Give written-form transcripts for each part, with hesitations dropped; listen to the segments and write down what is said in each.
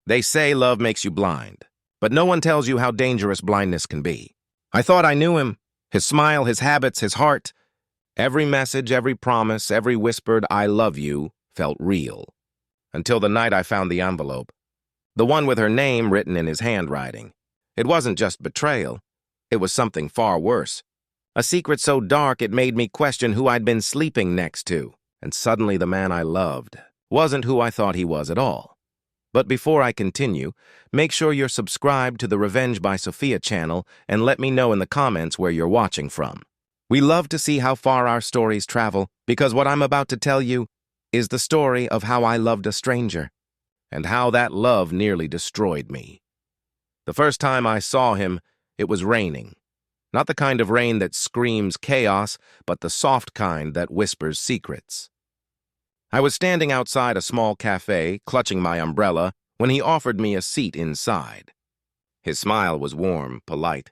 They say love makes you blind, but no one tells you how dangerous blindness can be. I thought I knew him, his smile, his habits, his heart. Every message, every promise, every whispered "I love you" felt real. Until the night I found the envelope. The one with her name written in his handwriting. It wasn't just betrayal. It was something far worse. A secret so dark it made me question who I'd been sleeping next to. And suddenly the man I loved wasn't who I thought he was at all. But before I continue, make sure you're subscribed to the Revenge by Sophia channel and let me know in the comments where you're watching from. We love to see how far our stories travel, because what I'm about to tell you is the story of how I loved a stranger, and how that love nearly destroyed me. The first time I saw him, it was raining. Not the kind of rain that screams chaos, but the soft kind that whispers secrets. I was standing outside a small cafe, clutching my umbrella, when he offered me a seat inside. His smile was warm, polite,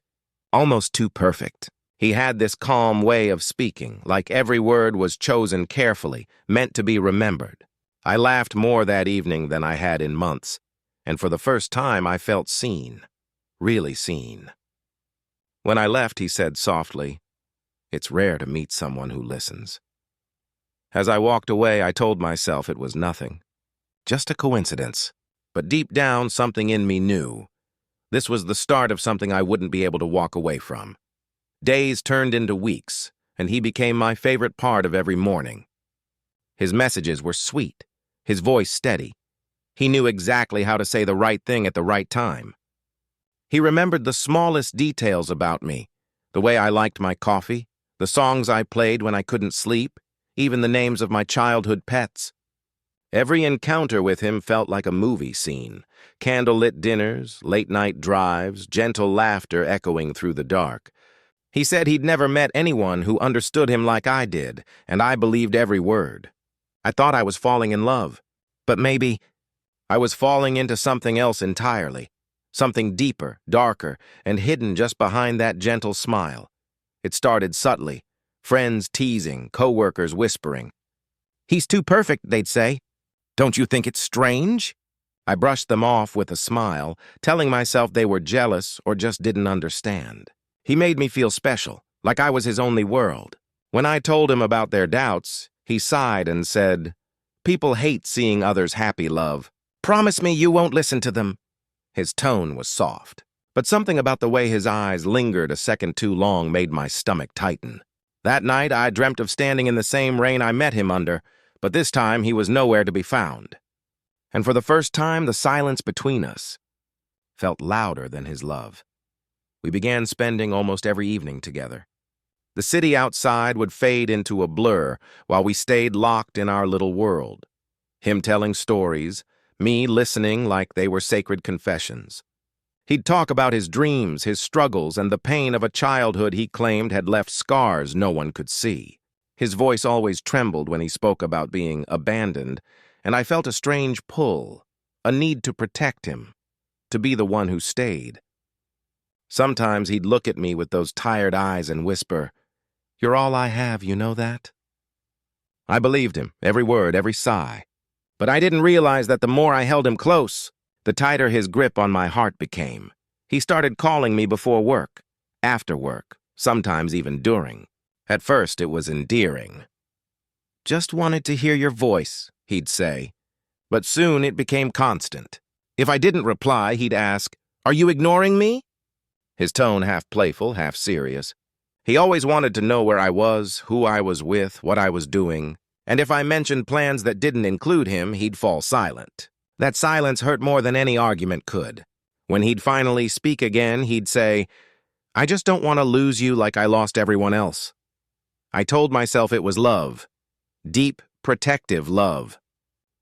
almost too perfect. He had this calm way of speaking, like every word was chosen carefully, meant to be remembered. I laughed more that evening than I had in months, and for the first time I felt seen, really seen. When I left, he said softly, "It's rare to meet someone who listens." As I walked away, I told myself it was nothing, just a coincidence. But deep down, something in me knew. This was the start of something I wouldn't be able to walk away from. Days turned into weeks, and he became my favorite part of every morning. His messages were sweet, his voice steady. He knew exactly how to say the right thing at the right time. He remembered the smallest details about me, the way I liked my coffee, the songs I played when I couldn't sleep, even the names of my childhood pets. Every encounter with him felt like a movie scene. Candlelit dinners, late-night drives, gentle laughter echoing through the dark. He said he'd never met anyone who understood him like I did, and I believed every word. I thought I was falling in love, but maybe I was falling into something else entirely, something deeper, darker, and hidden just behind that gentle smile. It started subtly, friends teasing, coworkers whispering. "He's too perfect," they'd say. "Don't you think it's strange?" I brushed them off with a smile, telling myself they were jealous or just didn't understand. He made me feel special, like I was his only world. When I told him about their doubts, he sighed and said, "People hate seeing others happy, love. Promise me you won't listen to them." His tone was soft, but something about the way his eyes lingered a second too long made my stomach tighten. That night, I dreamt of standing in the same rain I met him under, but this time he was nowhere to be found. And for the first time, the silence between us felt louder than his love. We began spending almost every evening together. The city outside would fade into a blur while we stayed locked in our little world. Him telling stories, me listening like they were sacred confessions. He'd talk about his dreams, his struggles, and the pain of a childhood he claimed had left scars no one could see. His voice always trembled when he spoke about being abandoned, and I felt a strange pull, a need to protect him, to be the one who stayed. Sometimes he'd look at me with those tired eyes and whisper, "You're all I have, you know that?" I believed him, every word, every sigh. But I didn't realize that the more I held him close, the tighter his grip on my heart became. He started calling me before work, after work, sometimes even during. At first, it was endearing. "Just wanted to hear your voice," he'd say. But soon it became constant. If I didn't reply, he'd ask, "Are you ignoring me?" His tone half playful, half serious. He always wanted to know where I was, who I was with, what I was doing. And if I mentioned plans that didn't include him, he'd fall silent. That silence hurt more than any argument could. When he'd finally speak again, he'd say, "I just don't want to lose you like I lost everyone else." I told myself it was love. Deep, protective love.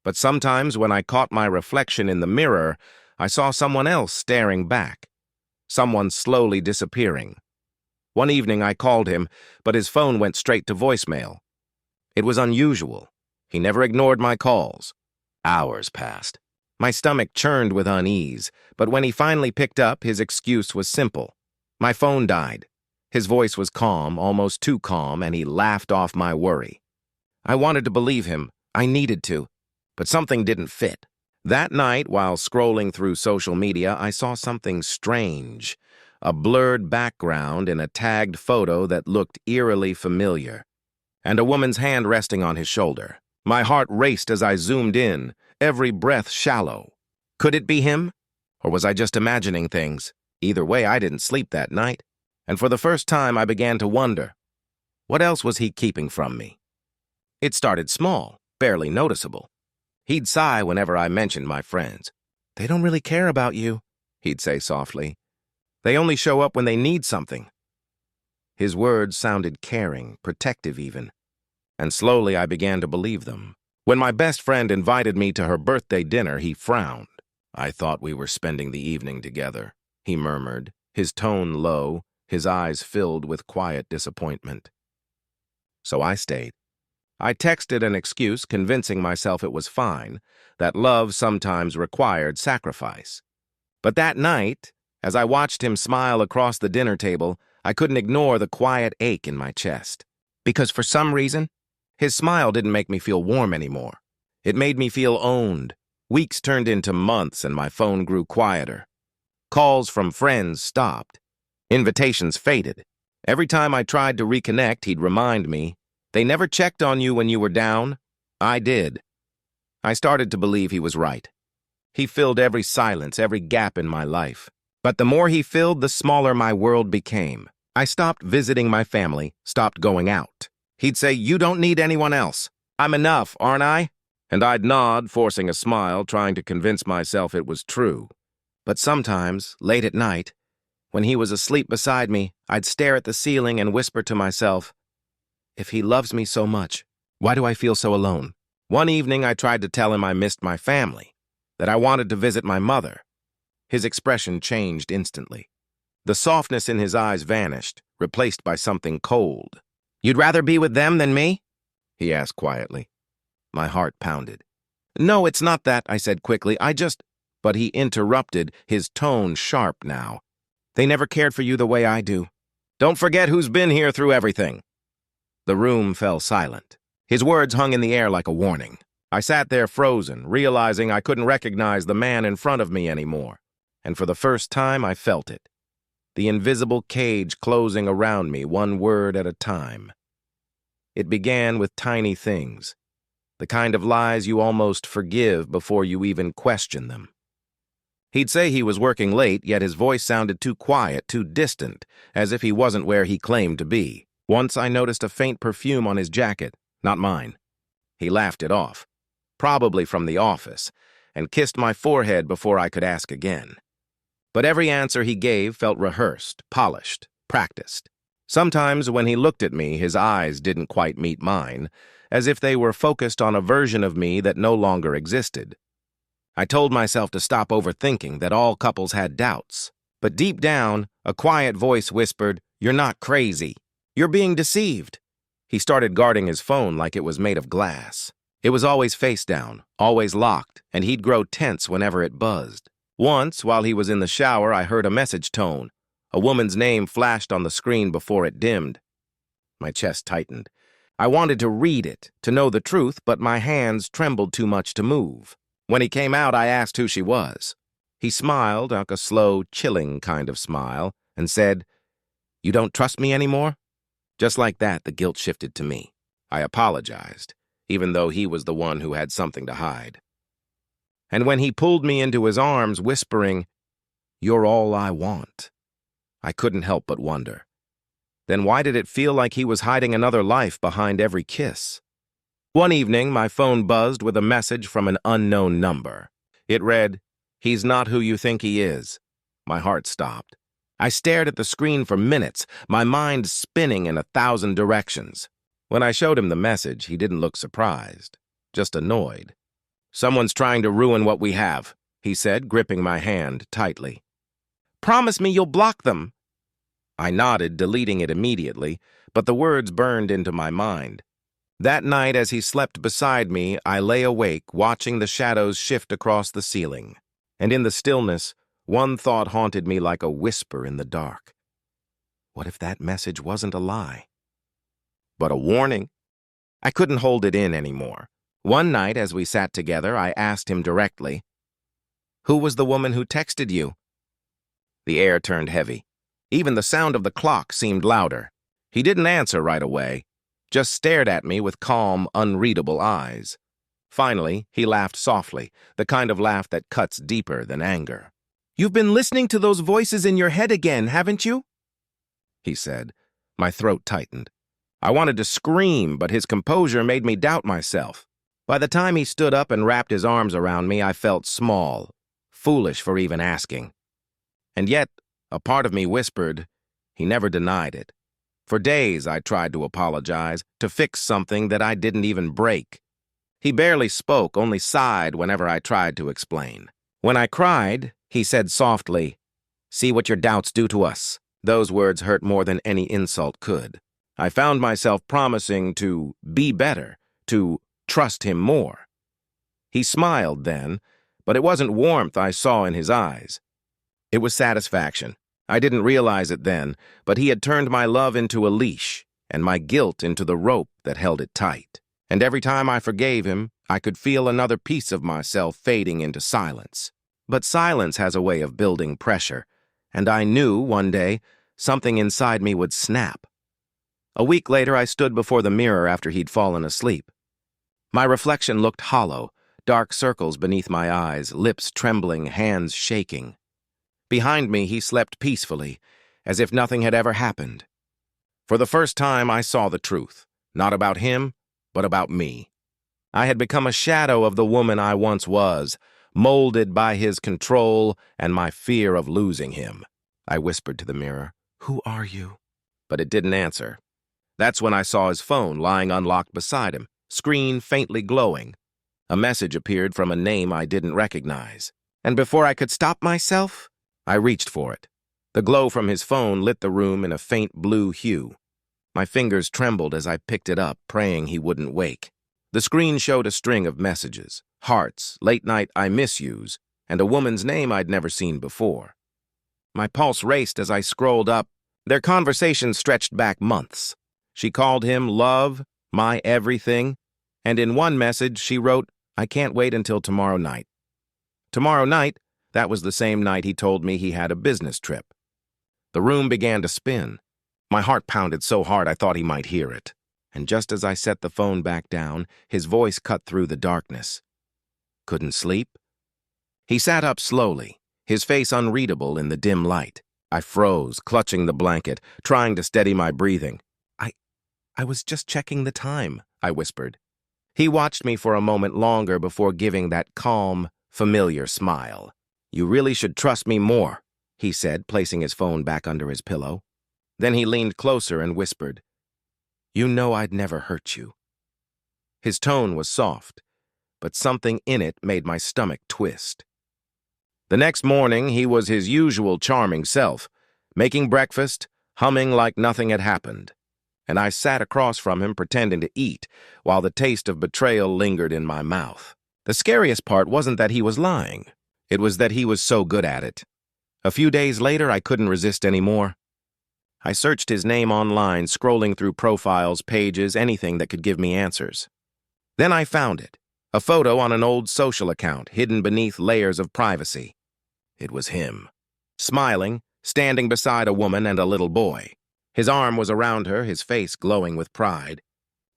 But sometimes when I caught my reflection in the mirror, I saw someone else staring back. Someone slowly disappearing. One evening I called him, but his phone went straight to voicemail. It was unusual. He never ignored my calls. Hours passed. My stomach churned with unease, but when he finally picked up, his excuse was simple. My phone died. His voice was calm, almost too calm, and he laughed off my worry. I wanted to believe him. I needed to. But something didn't fit. That night, while scrolling through social media, I saw something strange. A blurred background in a tagged photo that looked eerily familiar, and a woman's hand resting on his shoulder. My heart raced as I zoomed in, every breath shallow. Could it be him? Or was I just imagining things? Either way, I didn't sleep that night, and for the first time I began to wonder, what else was he keeping from me? It started small, barely noticeable. He'd sigh whenever I mentioned my friends. "They don't really care about you," he'd say softly. "They only show up when they need something." His words sounded caring, protective even, and slowly I began to believe them. When my best friend invited me to her birthday dinner, he frowned. "I thought we were spending the evening together," he murmured, his tone low, his eyes filled with quiet disappointment. So I stayed. I texted an excuse, convincing myself it was fine, that love sometimes required sacrifice. But that night, as I watched him smile across the dinner table, I couldn't ignore the quiet ache in my chest. Because for some reason, his smile didn't make me feel warm anymore. It made me feel owned. Weeks turned into months and my phone grew quieter. Calls from friends stopped. Invitations faded. Every time I tried to reconnect, he'd remind me, "They never checked on you when you were down." I did. I started to believe he was right. He filled every silence, every gap in my life. But the more he filled, the smaller my world became. I stopped visiting my family, stopped going out. He'd say, "You don't need anyone else. I'm enough, aren't I?" And I'd nod, forcing a smile, trying to convince myself it was true. But sometimes, late at night, when he was asleep beside me, I'd stare at the ceiling and whisper to myself, "If he loves me so much, why do I feel so alone?" One evening, I tried to tell him I missed my family, that I wanted to visit my mother. His expression changed instantly. The softness in his eyes vanished, replaced by something cold. "You'd rather be with them than me?" he asked quietly. My heart pounded. "No, it's not that," I said quickly. But he interrupted, his tone sharp now. "They never cared for you the way I do. Don't forget who's been here through everything." The room fell silent. His words hung in the air like a warning. I sat there frozen, realizing I couldn't recognize the man in front of me anymore. And for the first time, I felt it. The invisible cage closing around me, one word at a time. It began with tiny things, the kind of lies you almost forgive before you even question them. He'd say he was working late, yet his voice sounded too quiet, too distant, as if he wasn't where he claimed to be. Once I noticed a faint perfume on his jacket, not mine. He laughed it off, probably from the office, and kissed my forehead before I could ask again. But every answer he gave felt rehearsed, polished, practiced. Sometimes when he looked at me, his eyes didn't quite meet mine, as if they were focused on a version of me that no longer existed. I told myself to stop overthinking, that all couples had doubts. But deep down, a quiet voice whispered, "You're not crazy. You're being deceived." He started guarding his phone like it was made of glass. It was always face down, always locked, and he'd grow tense whenever it buzzed. Once, while he was in the shower, I heard a message tone. A woman's name flashed on the screen before it dimmed. My chest tightened. I wanted to read it, to know the truth, but my hands trembled too much to move. When he came out, I asked who she was. He smiled, like a slow, chilling kind of smile, and said, "You don't trust me anymore?" Just like that, the guilt shifted to me. I apologized, even though he was the one who had something to hide. And when he pulled me into his arms, whispering, "You're all I want," I couldn't help but wonder. Then why did it feel like he was hiding another life behind every kiss? One evening, my phone buzzed with a message from an unknown number. It read, "He's not who you think he is." My heart stopped. I stared at the screen for minutes, my mind spinning in 1,000 directions. When I showed him the message, he didn't look surprised, just annoyed. "Someone's trying to ruin what we have," he said, gripping my hand tightly. "Promise me you'll block them." I nodded, deleting it immediately, but the words burned into my mind. That night, as he slept beside me, I lay awake, watching the shadows shift across the ceiling. And in the stillness, one thought haunted me like a whisper in the dark. What if that message wasn't a lie, but a warning? I couldn't hold it in anymore. One night, as we sat together, I asked him directly, Who was the woman who texted you? The air turned heavy. Even the sound of the clock seemed louder. He didn't answer right away, just stared at me with calm, unreadable eyes. Finally, he laughed softly, the kind of laugh that cuts deeper than anger. "You've been listening to those voices in your head again, haven't you?" he said. My throat tightened. I wanted to scream, but his composure made me doubt myself. By the time he stood up and wrapped his arms around me, I felt small, foolish for even asking. And yet, a part of me whispered, he never denied it. For days I tried to apologize, to fix something that I didn't even break. He barely spoke, only sighed whenever I tried to explain. When I cried, he said softly, "See what your doubts do to us." Those words hurt more than any insult could. I found myself promising to be better, to trust him more. He smiled then, but it wasn't warmth I saw in his eyes. It was satisfaction. I didn't realize it then, but he had turned my love into a leash and my guilt into the rope that held it tight. And every time I forgave him, I could feel another piece of myself fading into silence. But silence has a way of building pressure, and I knew one day something inside me would snap. A week later, I stood before the mirror after he'd fallen asleep. My reflection looked hollow, dark circles beneath my eyes, lips trembling, hands shaking. Behind me, he slept peacefully, as if nothing had ever happened. For the first time, I saw the truth, not about him, but about me. I had become a shadow of the woman I once was, molded by his control and my fear of losing him. I whispered to the mirror, "Who are you?" But it didn't answer. That's when I saw his phone lying unlocked beside him, screen faintly glowing. A message appeared from a name I didn't recognize. And before I could stop myself, I reached for it. The glow from his phone lit the room in a faint blue hue. My fingers trembled as I picked it up, praying he wouldn't wake. The screen showed a string of messages, hearts, late-night I miss yous, and a woman's name I'd never seen before. My pulse raced as I scrolled up. Their conversation stretched back months. She called him love, my everything, and in one message she wrote, "I can't wait until tomorrow night." Tomorrow night, that was the same night he told me he had a business trip. The room began to spin. My heart pounded so hard I thought he might hear it. And just as I set the phone back down, his voice cut through the darkness. "Couldn't sleep?" He sat up slowly, his face unreadable in the dim light. I froze, clutching the blanket, trying to steady my breathing. I was just checking the time," I whispered. He watched me for a moment longer before giving that calm, familiar smile. "You really should trust me more," he said, placing his phone back under his pillow. Then he leaned closer and whispered, "You know I'd never hurt you." His tone was soft, but something in it made my stomach twist. The next morning, he was his usual charming self, making breakfast, humming like nothing had happened. And I sat across from him pretending to eat, while the taste of betrayal lingered in my mouth. The scariest part wasn't that he was lying. It was that he was so good at it. A few days later, I couldn't resist anymore. I searched his name online, scrolling through profiles, pages, anything that could give me answers. Then I found it, a photo on an old social account, hidden beneath layers of privacy. It was him, smiling, standing beside a woman and a little boy. His arm was around her, his face glowing with pride.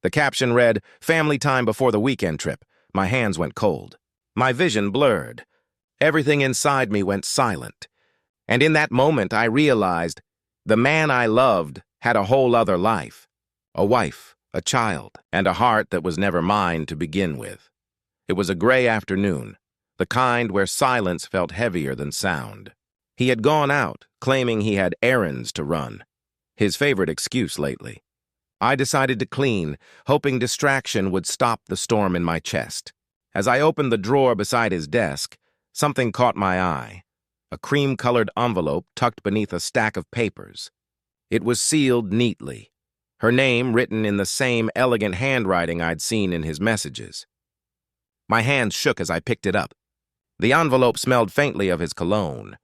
The caption read, "Family time before the weekend trip." My hands went cold. My vision blurred. Everything inside me went silent. And in that moment, I realized the man I loved had a whole other life. A wife, a child, and a heart that was never mine to begin with. It was a gray afternoon, the kind where silence felt heavier than sound. He had gone out, claiming he had errands to run. His favorite excuse lately. I decided to clean, hoping distraction would stop the storm in my chest. As I opened the drawer beside his desk, something caught my eye. A cream-colored envelope tucked beneath a stack of papers. It was sealed neatly, her name written in the same elegant handwriting I'd seen in his messages. My hands shook as I picked it up. The envelope smelled faintly of his cologne,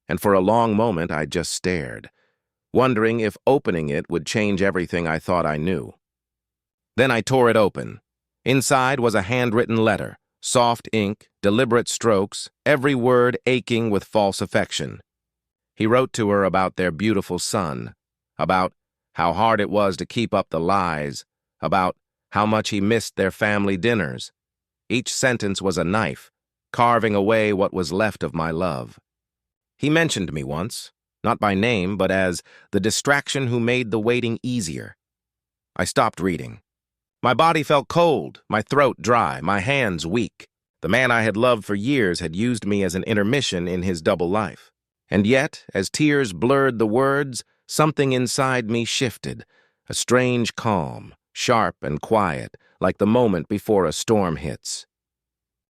and for a long moment I just stared, wondering if opening it would change everything I thought I knew. Then I tore it open. Inside was a handwritten letter, soft ink, deliberate strokes, every word aching with false affection. He wrote to her about their beautiful son, about how hard it was to keep up the lies, about how much he missed their family dinners. Each sentence was a knife, carving away what was left of my love. He mentioned me once, not by name, but as the distraction who made the waiting easier. I stopped reading. My body felt cold, my throat dry, my hands weak. The man I had loved for years had used me as an intermission in his double life. And yet, as tears blurred the words, something inside me shifted, a strange calm, sharp and quiet, like the moment before a storm hits.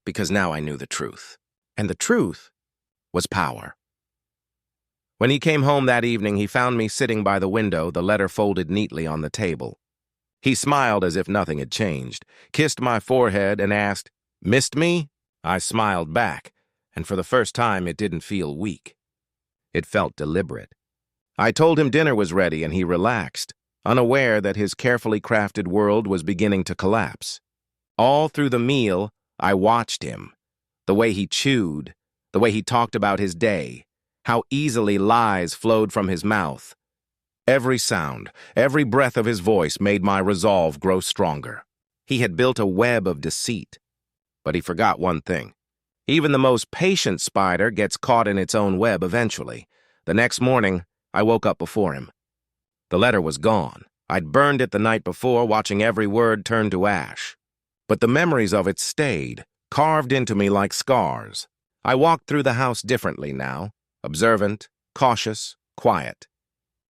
Because now I knew the truth. And the truth was power. When he came home that evening, he found me sitting by the window, the letter folded neatly on the table. He smiled as if nothing had changed, kissed my forehead, and asked, "Missed me?" I smiled back, and for the first time it didn't feel weak. It felt deliberate. I told him dinner was ready, and he relaxed, unaware that his carefully crafted world was beginning to collapse. All through the meal, I watched him, the way he chewed, the way he talked about his day, how easily lies flowed from his mouth. Every sound, every breath of his voice made my resolve grow stronger. He had built a web of deceit. But he forgot one thing. Even the most patient spider gets caught in its own web eventually. The next morning, I woke up before him. The letter was gone. I'd burned it the night before, watching every word turn to ash. But the memories of it stayed, carved into me like scars. I walked through the house differently now, observant, cautious, quiet.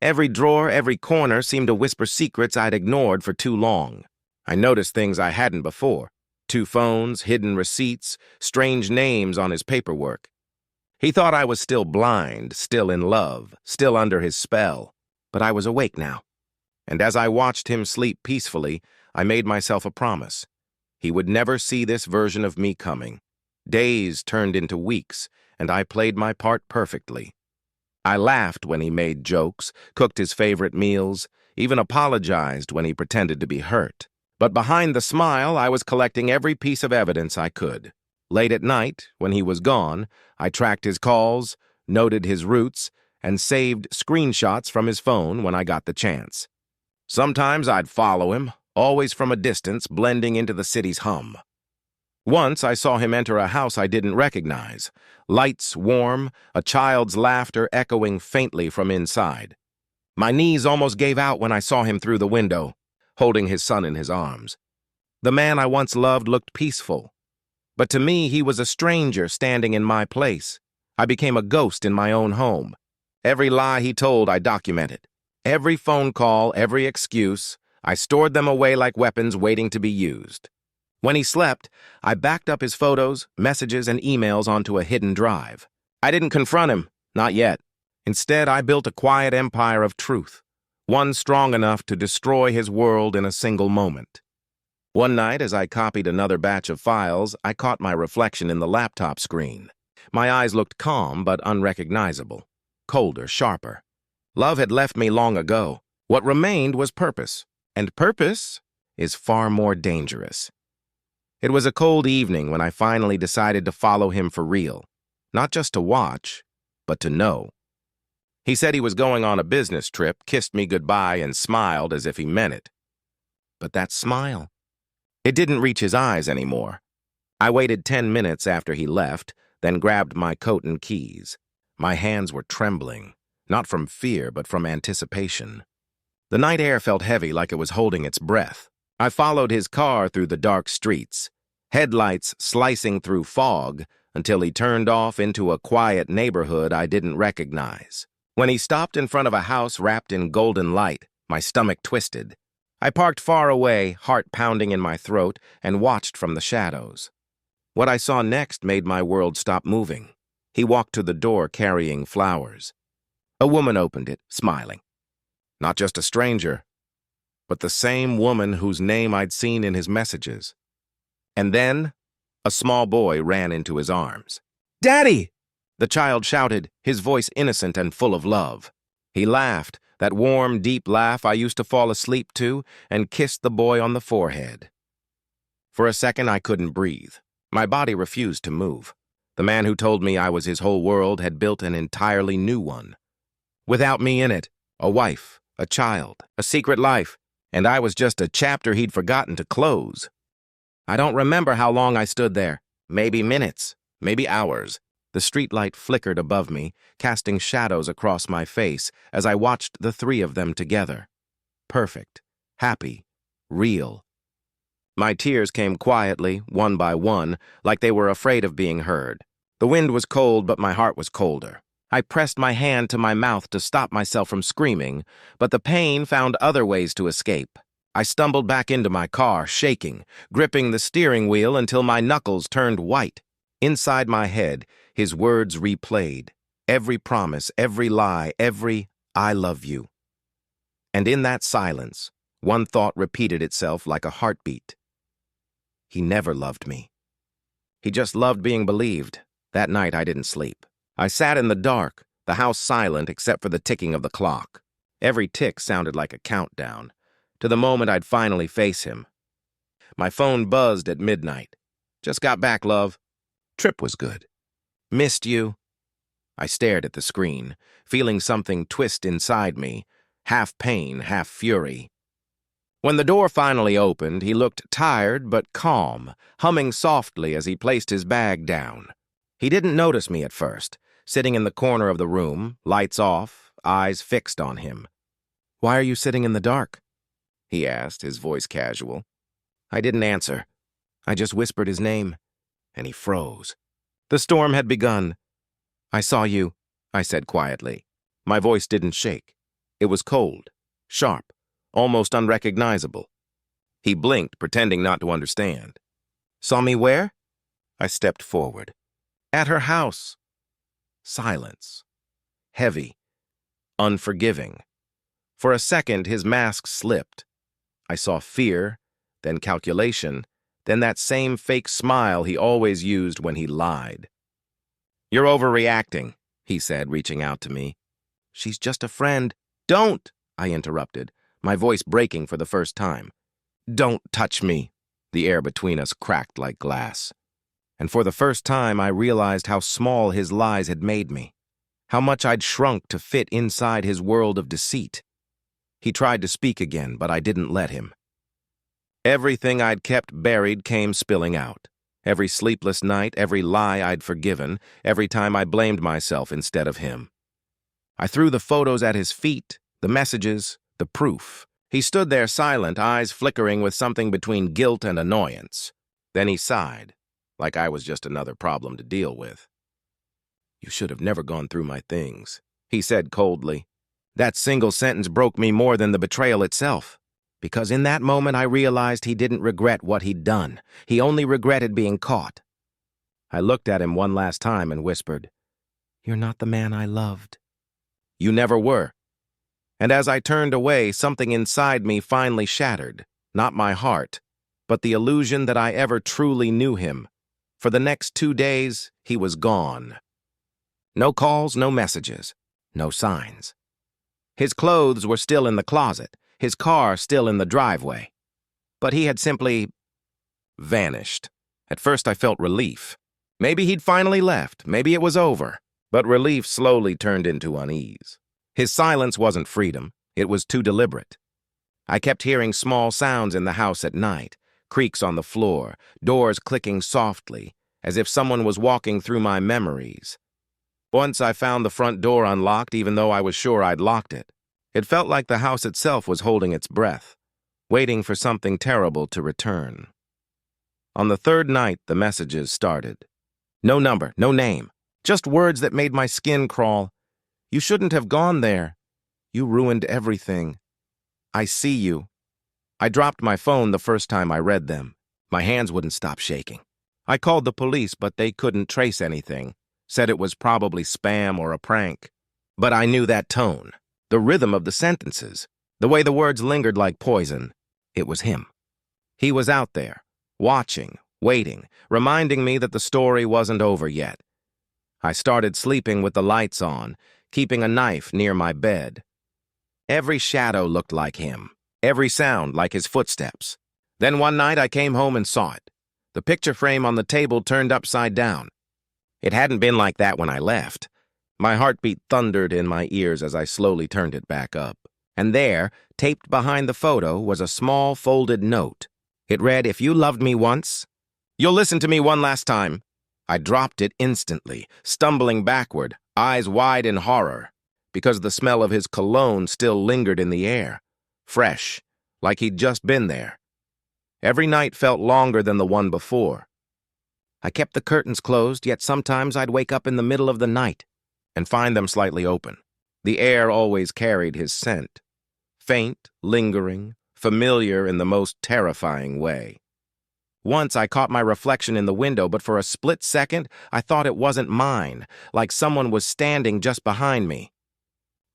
Every drawer, every corner seemed to whisper secrets I'd ignored for too long. I noticed things I hadn't before. 2 phones, hidden receipts, strange names on his paperwork. He thought I was still blind, still in love, still under his spell. But I was awake now. And as I watched him sleep peacefully, I made myself a promise. He would never see this version of me coming. Days turned into weeks, and I played my part perfectly. I laughed when he made jokes, cooked his favorite meals, even apologized when he pretended to be hurt. But behind the smile, I was collecting every piece of evidence I could. Late at night, when he was gone, I tracked his calls, noted his routes, and saved screenshots from his phone when I got the chance. Sometimes I'd follow him, always from a distance, blending into the city's hum. Once I saw him enter a house I didn't recognize. Lights warm, a child's laughter echoing faintly from inside. My knees almost gave out when I saw him through the window, holding his son in his arms. The man I once loved looked peaceful. But to me, he was a stranger standing in my place. I became a ghost in my own home. Every lie he told, I documented. Every phone call, every excuse, I stored them away like weapons waiting to be used. When he slept, I backed up his photos, messages, and emails onto a hidden drive. I didn't confront him, not yet. Instead, I built a quiet empire of truth, one strong enough to destroy his world in a single moment. One night, as I copied another batch of files, I caught my reflection in the laptop screen. My eyes looked calm but unrecognizable, colder, sharper. Love had left me long ago. What remained was purpose, and purpose is far more dangerous. It was a cold evening when I finally decided to follow him for real, not just to watch, but to know. He said he was going on a business trip, kissed me goodbye, and smiled as if he meant it. But that smile, it didn't reach his eyes anymore. I waited 10 minutes after he left, then grabbed my coat and keys. My hands were trembling, not from fear, but from anticipation. The night air felt heavy, like it was holding its breath. I followed his car through the dark streets, headlights slicing through fog, until he turned off into a quiet neighborhood I didn't recognize. When he stopped in front of a house wrapped in golden light, my stomach twisted. I parked far away, heart pounding in my throat, and watched from the shadows. What I saw next made my world stop moving. He walked to the door carrying flowers. A woman opened it, smiling. Not just a stranger, but the same woman whose name I'd seen in his messages. And then, a small boy ran into his arms. "Daddy!" The child shouted, his voice innocent and full of love. He laughed, that warm, deep laugh I used to fall asleep to, and kissed the boy on the forehead. For a second, I couldn't breathe. My body refused to move. The man who told me I was his whole world had built an entirely new one. Without me in it, a wife, a child, a secret life, and I was just a chapter he'd forgotten to close. I don't remember how long I stood there. Maybe minutes, maybe hours. The streetlight flickered above me, casting shadows across my face as I watched the three of them together. Perfect, happy, real. My tears came quietly, one by one, like they were afraid of being heard. The wind was cold, but my heart was colder. I pressed my hand to my mouth to stop myself from screaming, but the pain found other ways to escape. I stumbled back into my car, shaking, gripping the steering wheel until my knuckles turned white. Inside my head, his words replayed. Every promise, every lie, every "I love you." And in that silence, one thought repeated itself like a heartbeat. He never loved me. He just loved being believed. That night I didn't sleep. I sat in the dark, the house silent except for the ticking of the clock. Every tick sounded like a countdown, to the moment I'd finally face him. My phone buzzed at midnight. "Just got back, love. Trip was good. Missed you." I stared at the screen, feeling something twist inside me, half pain, half fury. When the door finally opened, he looked tired but calm, humming softly as he placed his bag down. He didn't notice me at first, sitting in the corner of the room, lights off, eyes fixed on him. "Why are you sitting in the dark?" he asked, his voice casual. I didn't answer. I just whispered his name, and he froze. The storm had begun. "I saw you," I said quietly. My voice didn't shake. It was cold, sharp, almost unrecognizable. He blinked, pretending not to understand. "Saw me where?" I stepped forward. "At her house." Silence. Heavy. Unforgiving. For a second, his mask slipped. I saw fear, then calculation, then that same fake smile he always used when he lied. "You're overreacting," he said, reaching out to me. "She's just a friend." "Don't!" I interrupted, my voice breaking for the first time. "Don't touch me." The air between us cracked like glass. And for the first time, I realized how small his lies had made me, how much I'd shrunk to fit inside his world of deceit. He tried to speak again, but I didn't let him. Everything I'd kept buried came spilling out. Every sleepless night, every lie I'd forgiven, every time I blamed myself instead of him. I threw the photos at his feet, the messages, the proof. He stood there silent, eyes flickering with something between guilt and annoyance. Then he sighed, like I was just another problem to deal with. "You should have never gone through my things," he said coldly. That single sentence broke me more than the betrayal itself, because in that moment I realized he didn't regret what he'd done. He only regretted being caught. I looked at him one last time and whispered, "You're not the man I loved." "You never were." And as I turned away, something inside me finally shattered, not my heart, but the illusion that I ever truly knew him. For the next 2 days, he was gone. No calls, no messages, no signs. His clothes were still in the closet, his car still in the driveway. But he had simply vanished. At first I felt relief. Maybe he'd finally left, maybe it was over. But relief slowly turned into unease. His silence wasn't freedom, it was too deliberate. I kept hearing small sounds in the house at night, creaks on the floor, doors clicking softly, as if someone was walking through my memories. Once I found the front door unlocked even though I was sure I'd locked it. It felt like the house itself was holding its breath, waiting for something terrible to return. On the third night, the messages started. No number, no name, just words that made my skin crawl. "You shouldn't have gone there. You ruined everything. I see you." I dropped my phone the first time I read them. My hands wouldn't stop shaking. I called the police, but they couldn't trace anything. Said it was probably spam or a prank. But I knew that tone, the rhythm of the sentences, the way the words lingered like poison. It was him. He was out there, watching, waiting, reminding me that the story wasn't over yet. I started sleeping with the lights on, keeping a knife near my bed. Every shadow looked like him, every sound like his footsteps. Then one night I came home and saw it. the picture frame on the table turned upside down. It hadn't been like that when I left. My heartbeat thundered in my ears as I slowly turned it back up. And there, taped behind the photo, was a small folded note. It read, "If you loved me once, you'll listen to me one last time." I dropped it instantly, stumbling backward, eyes wide in horror, because the smell of his cologne still lingered in the air, fresh, like he'd just been there. Every night felt longer than the one before. I kept the curtains closed, yet sometimes I'd wake up in the middle of the night and find them slightly open. The air always carried his scent, faint, lingering, familiar in the most terrifying way. Once I caught my reflection in the window, but for a split second, I thought it wasn't mine, like someone was standing just behind me.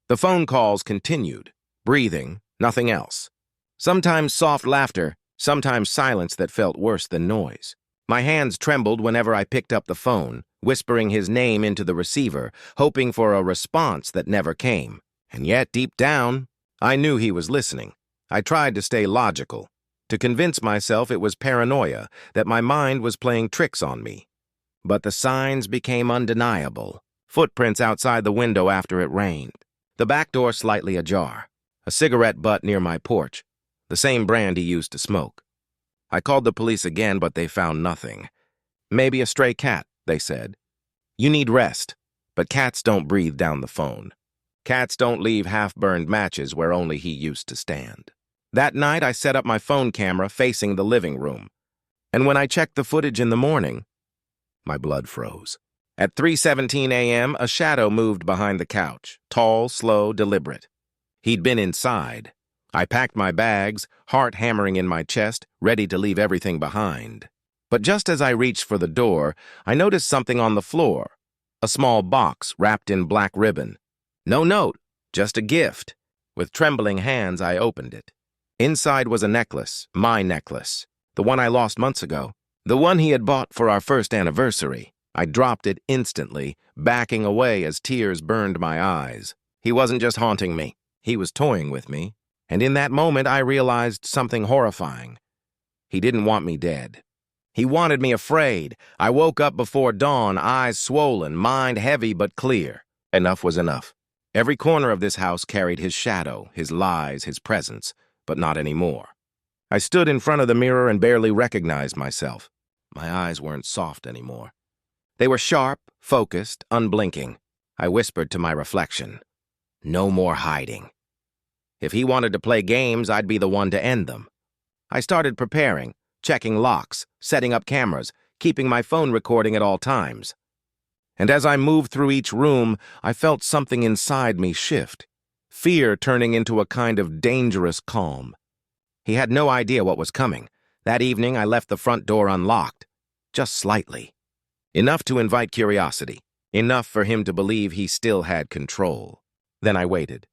The phone calls continued, breathing, nothing else. Sometimes soft laughter, sometimes silence that felt worse than noise. My hands trembled whenever I picked up the phone, whispering his name into the receiver, hoping for a response that never came. And yet, deep down, I knew he was listening. I tried to stay logical, to convince myself it was paranoia, that my mind was playing tricks on me. But the signs became undeniable. Footprints outside the window after it rained. The back door slightly ajar. A cigarette butt near my porch. The same brand he used to smoke. I called the police again, but they found nothing. "Maybe a stray cat," they said. "You need rest." But cats don't breathe down the phone. Cats don't leave half-burned matches where only he used to stand. That night, I set up my phone camera facing the living room. And when I checked the footage in the morning, my blood froze. At 3:17 a.m., a shadow moved behind the couch, tall, slow, deliberate. He'd been inside. I packed my bags, heart hammering in my chest, ready to leave everything behind. But just as I reached for the door, I noticed something on the floor. A small box wrapped in black ribbon. No note, just a gift. With trembling hands, I opened it. Inside was a necklace, my necklace, the one I lost months ago, the one he had bought for our first anniversary. I dropped it instantly, backing away as tears burned my eyes. He wasn't just haunting me, he was toying with me. And in that moment, I realized something horrifying. He didn't want me dead. He wanted me afraid. I woke up before dawn, eyes swollen, mind heavy but clear. Enough was enough. Every corner of this house carried his shadow, his lies, his presence. But not anymore. I stood in front of the mirror and barely recognized myself. My eyes weren't soft anymore. They were sharp, focused, unblinking. I whispered to my reflection, "No more hiding." If he wanted to play games, I'd be the one to end them. I started preparing, checking locks, setting up cameras, keeping my phone recording at all times. And as I moved through each room, I felt something inside me shift. Fear turning into a kind of dangerous calm. He had no idea what was coming. That evening, I left the front door unlocked, just slightly. Enough to invite curiosity, enough for him to believe he still had control. Then I waited.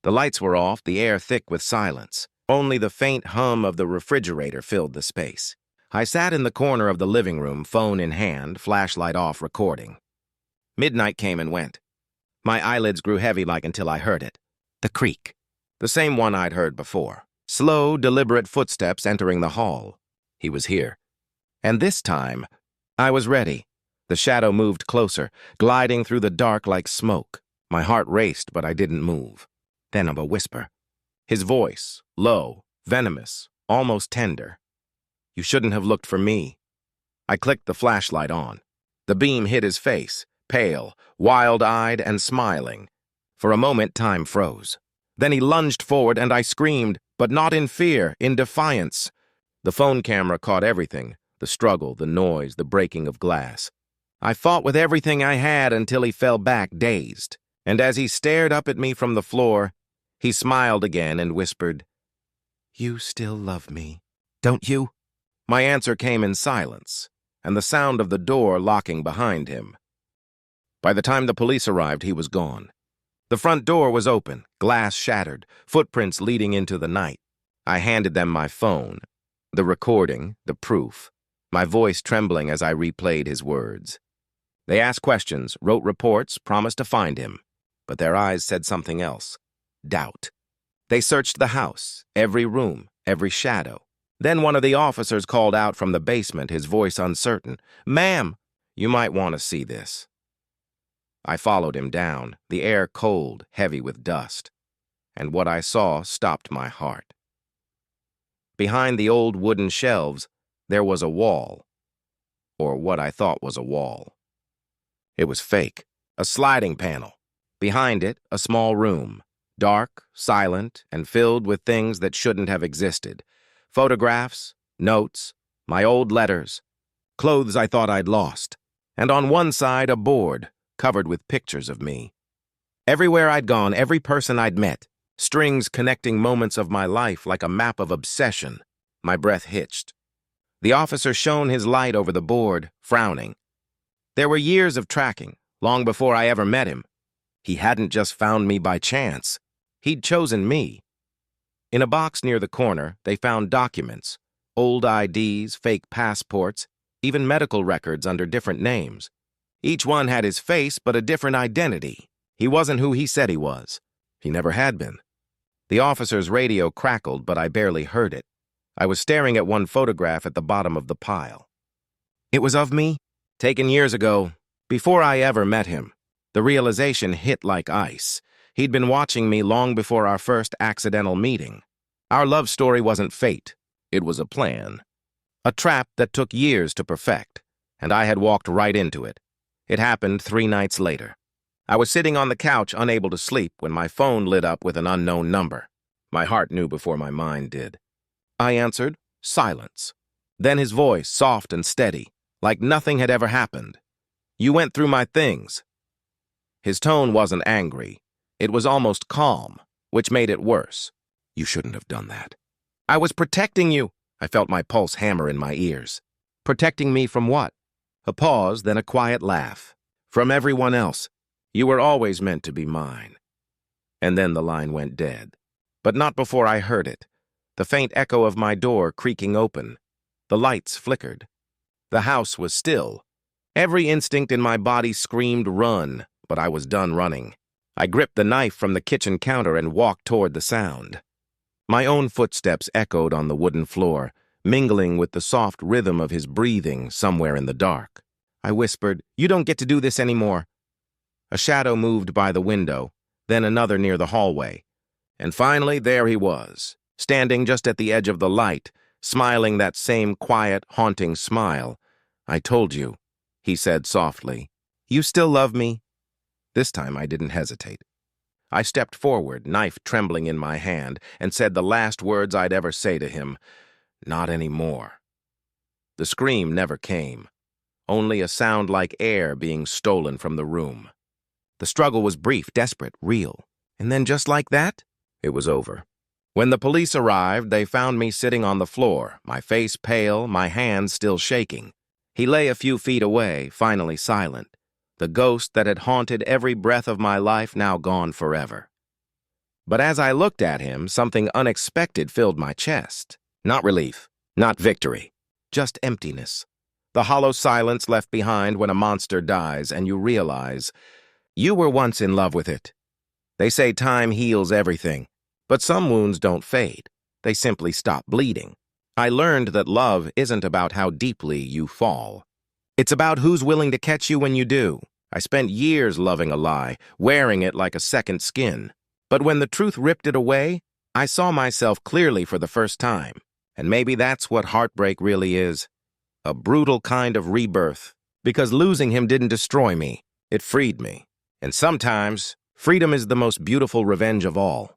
The lights were off, the air thick with silence. Only the faint hum of the refrigerator filled the space. I sat in the corner of the living room, phone in hand, flashlight off, recording. Midnight came and went. My eyelids grew heavy until I heard it. The creak. The same one I'd heard before. Slow, deliberate footsteps entering the hall. He was here. And this time, I was ready. The shadow moved closer, gliding through the dark like smoke. My heart raced, but I didn't move. Then a whisper. His voice, low, venomous, almost tender. "You shouldn't have looked for me." I clicked the flashlight on. The beam hit his face, pale, wild-eyed, and smiling. For a moment, time froze. Then he lunged forward and I screamed, but not in fear, in defiance. The phone camera caught everything, the struggle, the noise, the breaking of glass. I fought with everything I had until he fell back, dazed. And as he stared up at me from the floor, he smiled again and whispered, "You still love me, don't you?" My answer came in silence, and the sound of the door locking behind him. By the time the police arrived, he was gone. The front door was open, glass shattered, footprints leading into the night. I handed them my phone, the recording, the proof, my voice trembling as I replayed his words. They asked questions, wrote reports, promised to find him. But their eyes said something else. Doubt. They searched the house, every room, every shadow. Then one of the officers called out from the basement, his voice uncertain. "Ma'am, you might want to see this." I followed him down, the air cold, heavy with dust, and what I saw stopped my heart. Behind the old wooden shelves, there was a wall, or what I thought was a wall. It was fake, a sliding panel. Behind it, a small room, dark, silent, and filled with things that shouldn't have existed. Photographs, notes, my old letters, clothes I thought I'd lost, and on one side a board covered with pictures of me. Everywhere I'd gone, every person I'd met, strings connecting moments of my life like a map of obsession. My breath hitched. The officer shone his light over the board, frowning. There were years of tracking, long before I ever met him. He hadn't just found me by chance. He'd chosen me. In a box near the corner, they found documents, old IDs, fake passports, even medical records under different names. Each one had his face, but a different identity. He wasn't who he said he was. He never had been. The officer's radio crackled, but I barely heard it. I was staring at one photograph at the bottom of the pile. It was of me, taken years ago, before I ever met him. The realization hit like ice. He'd been watching me long before our first accidental meeting. Our love story wasn't fate. It was a plan. A trap that took years to perfect, and I had walked right into it. It happened 3 nights later. I was sitting on the couch, unable to sleep, when my phone lit up with an unknown number. My heart knew before my mind did. I answered, silence. Then his voice, soft and steady, like nothing had ever happened. "You went through my things." His tone wasn't angry. It was almost calm, which made it worse. "You shouldn't have done that." "I was protecting you." I felt my pulse hammer in my ears. "Protecting me from what?" A pause, then a quiet laugh. "From everyone else. You were always meant to be mine." And then the line went dead. But not before I heard it. The faint echo of my door creaking open. The lights flickered. The house was still. Every instinct in my body screamed run, but I was done running. I gripped the knife from the kitchen counter and walked toward the sound. My own footsteps echoed on the wooden floor, mingling with the soft rhythm of his breathing somewhere in the dark. I whispered, "You don't get to do this anymore." A shadow moved by the window, then another near the hallway. And finally, there he was, standing just at the edge of the light, smiling that same quiet, haunting smile. "I told you," he said softly. "You still love me?" This time I didn't hesitate. I stepped forward, knife trembling in my hand, and said the last words I'd ever say to him. "Not anymore." The scream never came, only a sound like air being stolen from the room. The struggle was brief, desperate, real. And then just like that, it was over. When the police arrived, they found me sitting on the floor, my face pale, my hands still shaking. He lay a few feet away, finally silent. The ghost that had haunted every breath of my life now gone forever. But as I looked at him, something unexpected filled my chest. Not relief, not victory, just emptiness. The hollow silence left behind when a monster dies and you realize you were once in love with it. They say time heals everything, but some wounds don't fade. They simply stop bleeding. I learned that love isn't about how deeply you fall. It's about who's willing to catch you when you do. I spent years loving a lie, wearing it like a second skin. But when the truth ripped it away, I saw myself clearly for the first time. And maybe that's what heartbreak really is. A brutal kind of rebirth. Because losing him didn't destroy me. It freed me. And sometimes, freedom is the most beautiful revenge of all.